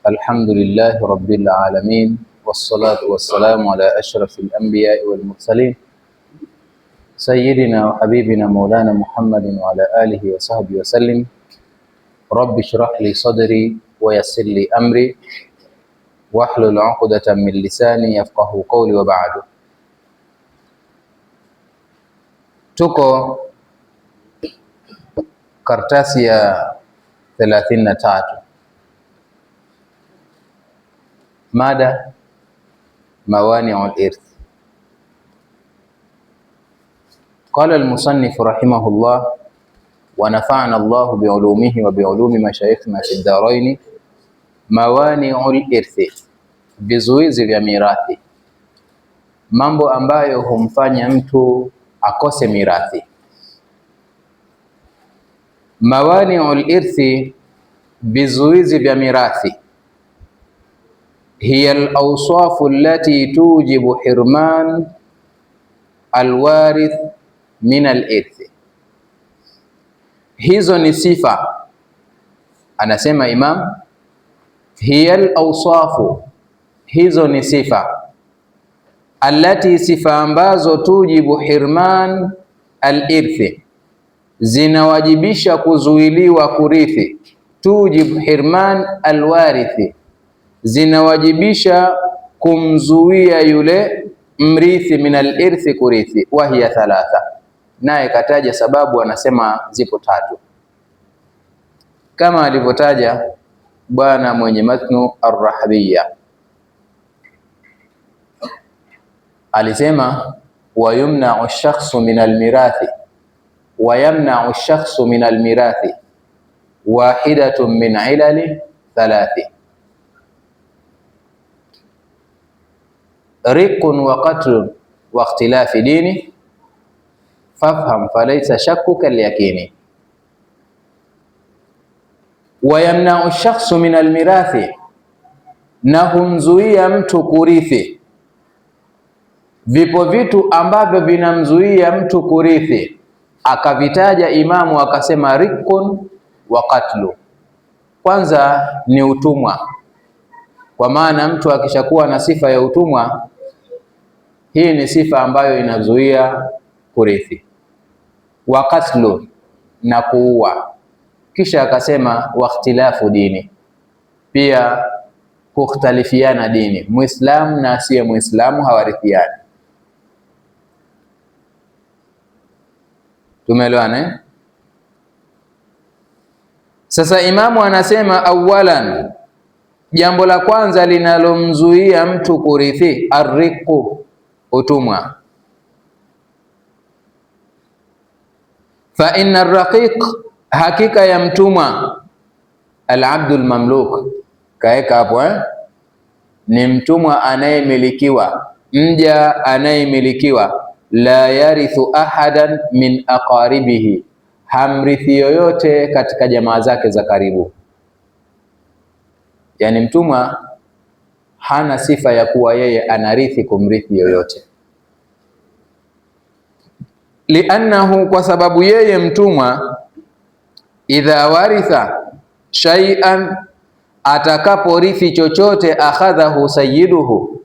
الحمد لله رب العالمين والصلاة والسلام على أشرف الأنبياء والمرسلين سيدنا وحبيبنا مولانا محمد وعلى آله وصحبه وسلم. رب اشرح لي صدري ويسر لي أمري واحلل عقدة من lisani yafqahu qawli wa ba'du. Tuko kartasi ya 33, mada mawani'ul irth. Qala al-musannif rahimahullah wa nafa'ana Allah bi'ulumihi wa bi'ulumi mashayikhina fid darain. Mawani'ul irthi, vizuizi vya mirathi, mambo ambayo humfanya mtu akose mirathi. Mawani'ul irthi, vizuizi vya mirathi, hiya al-awsafu allati tujibu hirman alwarith min al-irthi. Hizo ni sifa, anasema Imam, hiya al-awsafu, hizo ni sifa, allati, sifa ambazo, tujibu hirman al-irthi, zinawajibisha kuzuiliwa kurithi. Tujibu hirman alwarithi, zinawajibisha kumzuia yule mrithi min al-irthi, kurithi. Wa hiya thalatha, naye kataja sababu, anasema zipo tatu, kama alivyotaja bwana mwenye matnu ar-Rahbiyya. Alisema wa yumna'u ash-shakhsu min al-mirathi wa yamna'u ash-shakhsu min al-mirathi wahidatun min ilali thalathi: riqun wa qatlun wa ikhtilafi dini fafham falaysa shakkuka al-yaqini. Wa yamna'u ash-shakhsu min al-mirathi, na humzuia mtu kurithi. Vipo vitu ambavyo vinamzuia mtu kurithi, akavitaja Imamu akasema riqun wa qatlu. Kwanza ni utumwa, kwa maana mtu akishakuwa na sifa ya utumwa, hii ni sifa ambayo inazuia kurithi. Wa qatlu, na kuua. Kisha akasema wa ikhtilafu dini, pia kukhtalifiana dini, Muislamu na asiye Muislamu hawarithiani. Tumeelewana? Sasa Imamu anasema awalan, jambo la kwanza linalomzuia mtu kurithi, arriqu, utumwa. Fa inna ar-raqiq, hakika ya mtumwa, al-abdul mamluk, kaeka hapo ni mtumwa anayemilikiwa, mja anayemilikiwa. La yarithu ahadan min aqaribihi, hamrithi yoyote katika jamaa zake za karibu. Yani mtumwa hana sifa ya kuwa yeye anarithi kumrithi yoyote. Liannahu, kwa sababu yeye mtumwa, idha waritha shay'an, atakaporithi chochote, akhadhahu sayyiduhu,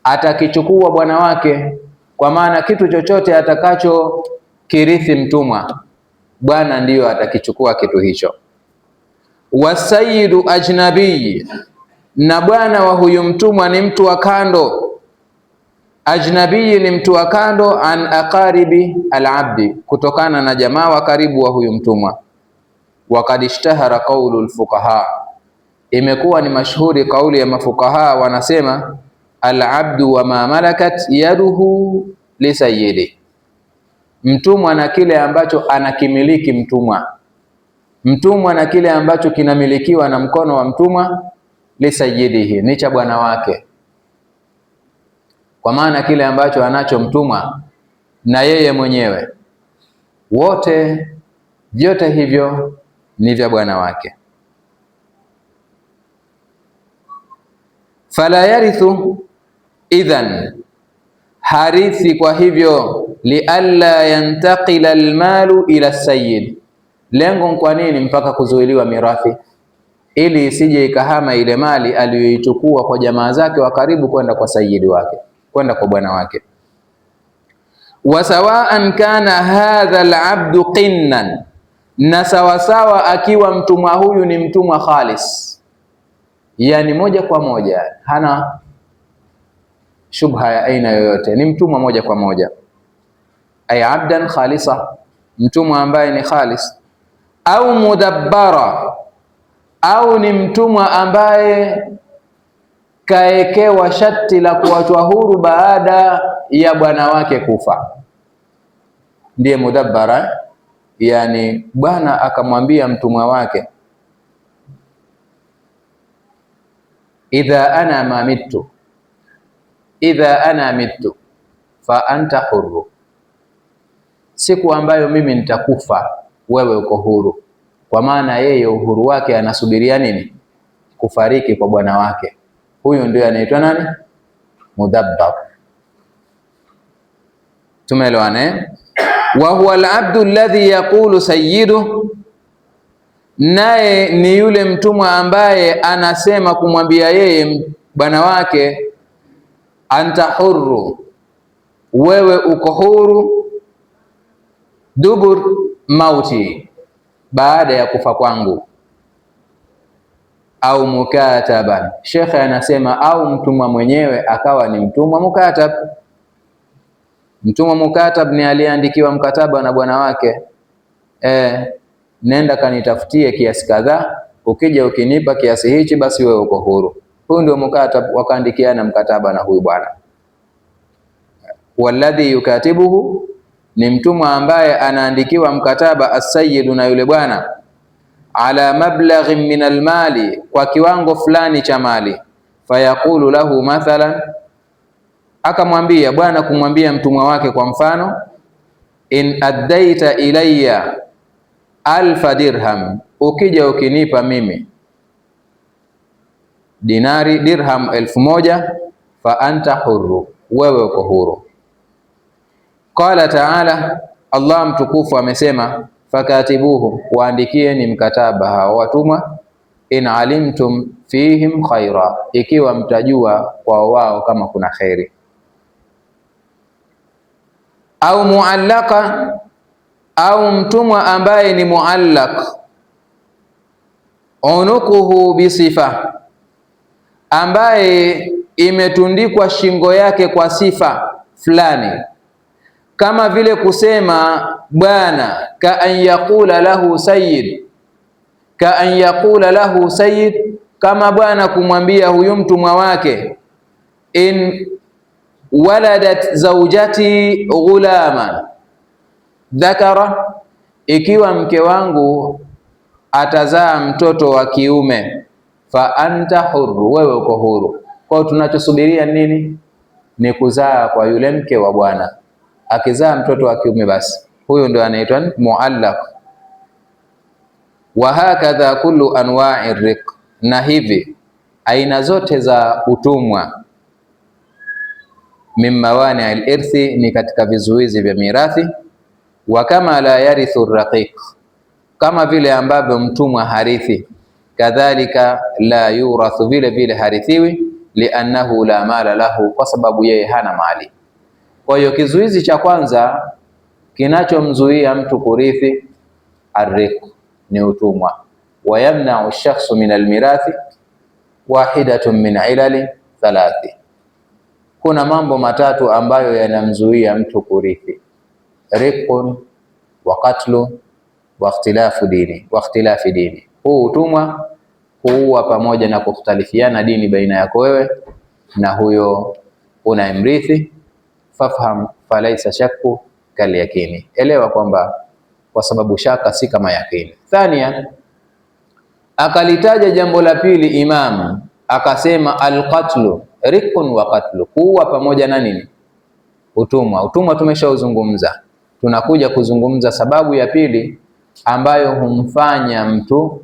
atakichukua bwana wake. Kwa maana kitu chochote atakacho kirithi mtumwa, bwana ndiyo atakichukua kitu hicho. Wasayyidu ajnabi, na bwana wa huyu mtumwa ni mtu wa kando. Ajnabi ni mtu wa kando, an aqaribi al-abdi, kutokana na jamaa wa karibu wa huyu mtumwa. Waqad ishtahara qawlu al-fuqaha, imekuwa ni mashuhuri kauli ya mafukaha, wanasema al-abdu wa ma malakat yaduhu li sayyidi, mtumwa na kile ambacho anakimiliki mtumwa, mtumwa na kile ambacho kinamilikiwa na mkono wa mtumwa, li sayyidihi, ni cha bwana wake. Kwa maana kile ambacho anacho mtumwa na yeye mwenyewe, wote vyote hivyo ni vya bwana wake. Fala yarithu idhan, harithi kwa hivyo, lialla yantaqila almalu ila sayyid. Lengo kwa nini mpaka kuzuiliwa mirathi? ili isije ikahama ile mali aliyoichukua kwa jamaa zake wa karibu kwenda kwa sayyidi wake, kwenda kwa bwana wake. Wa sawaan kana hadha al-abdu qinnan, na sawasawa akiwa mtumwa huyu ni mtumwa khalis, yani moja kwa moja, hana shubha ya aina yoyote, ni mtumwa moja kwa moja. Ay abdan khalisa, mtumwa ambaye ni khalis. Au mudabbara, au ni mtumwa ambaye kaekewa shati la kuachwa huru baada ya bwana wake kufa, ndiye mudabbara. Yani bwana akamwambia mtumwa wake, idha ana mitu fa anta hurru, siku ambayo mimi nitakufa wewe uko huru. Kwa maana yeye uhuru wake anasubiria nini? Kufariki kwa bwana wake. Huyu ndio anaitwa nani? Mudabbar. Tumeelewana? Wa huwa al-abdu alladhi yaqulu sayyidu, naye ni yule mtumwa ambaye anasema kumwambia yeye bwana wake, anta hurru, wewe uko huru, dubur mauti, baada ya kufa kwangu. Au mukataban, shekhe anasema au mtumwa mwenyewe akawa ni mtumwa mukatab. Mtumwa mukatab ni aliyeandikiwa mkataba na bwana wake, nenda kanitafutie kiasi kadhaa, ukija ukinipa kiasi hichi basi wewe uko huru. Huyu ndio mukatab, wakaandikiana mkataba na huyu bwana. Walladhi yukatibuhu, ni mtumwa ambaye anaandikiwa mkataba as-sayyidu na yule bwana, ala mablaghin min almali, kwa kiwango fulani cha mali. Fayaqulu lahu mathalan, akamwambia bwana kumwambia mtumwa wake kwa mfano, in addaita ilayya 1000 dirham, ukija ukinipa mimi dinari dirham 1000, fa anta hurru, wewe uko huru. Qala ta'ala, Allah mtukufu amesema, fakatibuhu, waandikieni mkataba hao watumwa, in alimtum fihim khaira, ikiwa mtajua kwa wao kama kuna khairi. Au muallaka, au mtumwa ambaye ni muallaq, unukuhu bisifa, ambaye imetundikwa shingo yake kwa sifa fulani, kama vile kusema bwana, ka an yaqula lahu sayyid, ka an yaqula lahu sayyid, kama bwana kumwambia huyu mtumwa wake, in waladat zawjati ghulaman dhakara, ikiwa mke wangu atazaa mtoto wa kiume, fa anta hurru, wewe uko huru. Kwa tunachosubiria nini? Ni kuzaa kwa yule mke wa bwana. Akizaa mtoto wa kiume basi huyo ndio anaitwa muallaq. Wa hakadha kullu anwa'i riq, na hivi aina zote za utumwa, min mawani al-irthi, ni katika vizuizi vya mirathi. Wa kama la yarithu raqiq, kama vile ambavyo mtumwa harithi, kadhalika la yurathu, vile vile harithiwi, liannahu la mala lahu, kwa sababu yeye hana mali. Kwa hiyo kizuizi cha kwanza kinachomzuia mtu kurithi arriq ni utumwa. Wa yamna'u ash-shakhsu min al-mirathi wahidatun min ilali thalathi, kuna mambo matatu ambayo yanamzuia mtu kurithi: riqun wa qatlu wa ikhtilafi dini. Huu utumwa huua pamoja na kukhtalifiana dini baina yako wewe na huyo unayemrithi. Fafham falaisa shakku kal yakini, elewa kwamba kwa sababu shaka si kama yakini. Thania, akalitaja jambo la pili Imam akasema alqatlu riqun wa qatlu, kuua pamoja na nini? Utumwa. Utumwa tumeshauzungumza, tunakuja kuzungumza sababu ya pili ambayo humfanya mtu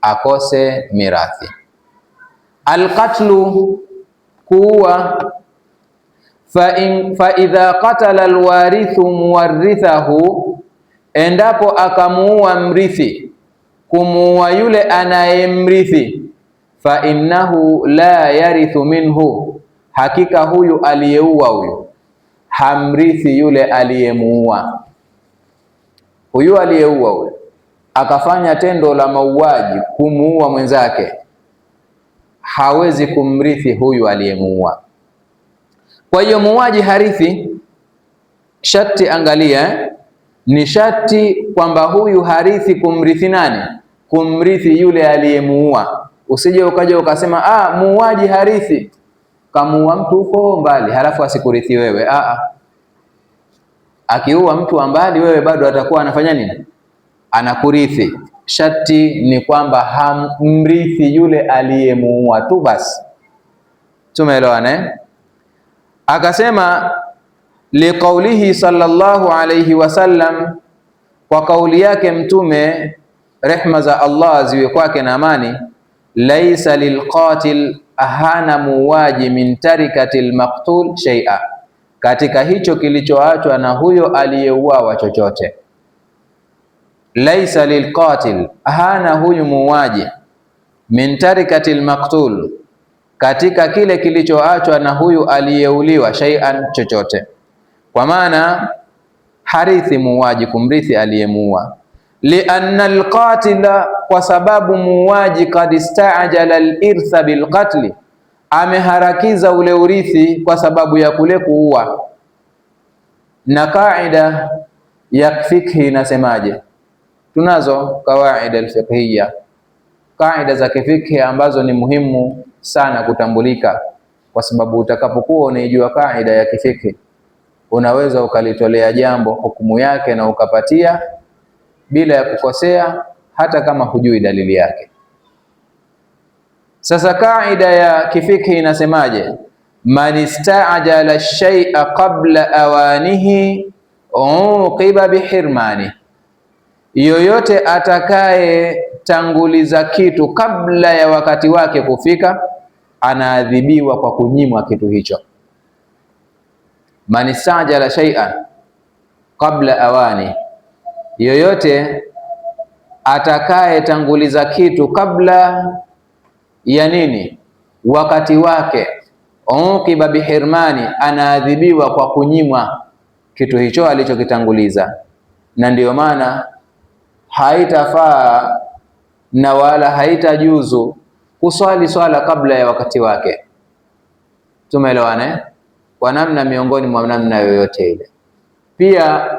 akose mirathi. Alqatlu, kuua. Fa idha qatala alwarithu muwarithahu, endapo akamuua mrithi kumuua yule anayemrithi, fa innahu la yarithu minhu, hakika huyu aliyeua huyu hamrithi yule aliyemuua. Huyu aliyeua huyu akafanya tendo la mauaji kumuua mwenzake, hawezi kumrithi huyu aliyemuua. Kwa hiyo muuaji harithi, sharti angalia, ni sharti kwamba huyu harithi kumrithi nani? Kumrithi yule aliyemuua. Usije ukaja ukasema muuaji harithi, kamuua mtu huko mbali halafu asikurithi wewe. Akiua mtu wa mbali, wewe bado atakuwa anafanya nini? Anakurithi. Sharti ni kwamba hamrithi yule aliyemuua tu basi. Tumeelewana? Akasema liqaulihi sallallahu alayhi wasallam, kwa kauli yake Mtume, rehma za Allah ziwe kwake na amani, laisa lilqatil, hana muuaji, min tarikati lmaqtul shay'a, katika hicho kilichoachwa na huyo aliyeuawa chochote. Laisa lilqatil, hana huyu muuaji, min tarikati lmaqtul, katika kile kilichoachwa na huyu aliyeuliwa, shay'an, chochote. Kwa maana harithi muuaji kumrithi aliyemuua. Lianna alqatila, kwa sababu muuaji, kad istaajala alirtha bilqatli, ameharakiza ule urithi kwa sababu ya kule kuua. Na kaida ya fikhi inasemaje? Tunazo kawaida alfiqhiyya, kaida za kifikhi ambazo ni muhimu sana kutambulika, kwa sababu utakapokuwa unaijua kaida ya kifikhi unaweza ukalitolea jambo hukumu yake na ukapatia bila ya kukosea, hata kama hujui dalili yake. Sasa kaida ya kifikhi inasemaje? Man istaajala shay'a qabla awanihi uqiba bihirmani, yoyote atakaye tanguliza kitu kabla ya wakati wake kufika anaadhibiwa kwa kunyimwa kitu hicho. Man istajala shay'an qabla awani, yoyote atakaye tanguliza kitu kabla ya nini? Wakati wake. Uqiba bihirmani, anaadhibiwa kwa kunyimwa kitu hicho alichokitanguliza. Na ndiyo maana haitafaa na wala haitajuzu kuswali swala kabla ya wakati wake. Tumeelewana? Kwa namna miongoni mwa namna yoyote ile. Pia